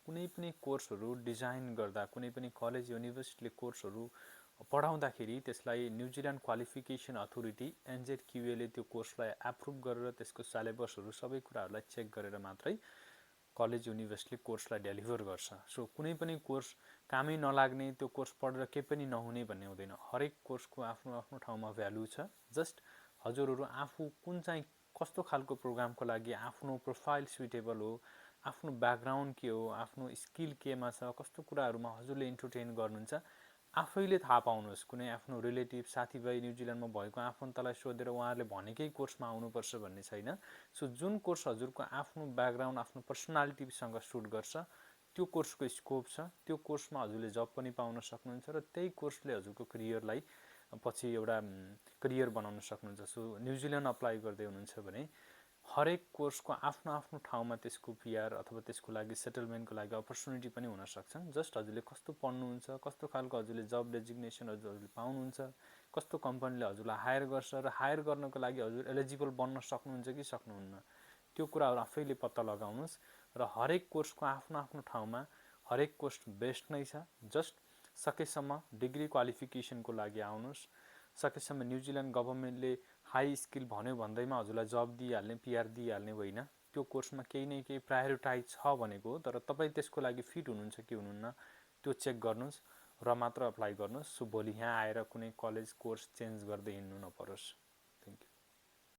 कुनै पनि कोर्सहरू डिजाइन गर्दा, कुनै पनि कलेज युनिभर्सिटीले कोर्सहरू पढाउँदाखेरि त्यसलाई न्युजिल्यान्ड क्वालिफिकेसन अथोरिटी NZQA ले त्यो कोर्सलाई एप्रुभ गरेर त्यसको सिलेबसहरू सबै कुराहरूलाई चेक गरेर मात्रै कलेज युनिभर्सिटीले कोर्सलाई डेलिभर गर्छ। सो कुनै पनि कोर्स कामै नलाग्ने, त्यो कोर्स पढेर केही पनि नहुने भन्ने हुँदैन। हरेक कोर्सको आफ्नो आफ्नो ठाउँमा भ्यालु छ। जस्ट हजुरहरू आफू कुन चाहिँ कस्तो खालको प्रोग्रामको लागि आफ्नो प्रोफाइल सुइटेबल हो, आफ्नो ब्याकग्राउन्ड के हो, आफ्नो स्किल केमा छ, कस्तो कुराहरूमा हजुरले इन्टरटेन गर्नुहुन्छ, आफैले थाहा पाउनुहोस्। कुनै आफ्नो रिलेटिभ साथीभाइ न्युजिल्यान्डमा भएको आफन्तलाई सोधेर उहाँहरूले भनेकै कोर्समा आउनुपर्छ भन्ने छैन। सो जुन कोर्स हजुरको आफ्नो ब्याकग्राउन्ड, आफ्नो पर्सनालिटीसँग सुट गर्छ, त्यो कोर्सको स्कोप छ। त्यो कोर्समा हजुरले जब पनि पाउन सक्नुहुन्छ र त्यही कोर्सले हजुरको करियरलाई पछि एउटा करियर बनाउन सक्नुहुन्छ। सो न्युजिल्यान्ड अप्लाई गर्दै हुनुहुन्छ भने हरेक कोर्सको आफ्नो आफ्नो ठाउँमा त्यसको PR अथवा त्यसको लागि सेटलमेन्टको लागि अपर्च्युनिटी पनि हुन सक्छन्। जस्ट हजुरले कस्तो पढ्नुहुन्छ, कस्तो खालको हजुरले जब डेजिग्नेसन हजुरले पाउनुहुन्छ, कस्तो कम्पनीले हजुरलाई हायर गर्छ र हायर गर्नको लागि हजुर एलिजिबल बन्न सक्नुहुन्छ कि सक्नुहुन्न, त्यो कुराहरू आफैले पत्ता लगाउनुहोस्। र हरेक कोर्सको आफ्नो आफ्नो ठाउँमा हरेक कोर्स बेस्ट नै छ। जस्ट सकेसम्म डिग्री क्वालिफिकेसनको लागि आउनुहोस्। सकेसम्म न्युजिल्यान्ड गभर्मेन्टले हाई स्किल भन्यो भन्दैमा हजुरलाई जब दिइहाल्ने, PR दिइहाल्ने होइन। त्यो कोर्समा केही न केही प्रायोरिटाइज छ भनेको हो, तर तपाईँ त्यसको लागि फिट हुनुहुन्छ कि हुनुहुन्न त्यो चेक गर्नुहोस् र मात्र अप्लाई गर्नुहोस्। सो भोलि यहाँ आएर कुनै कलेज कोर्स चेन्ज गर्दै हिँड्नु नपरोस्।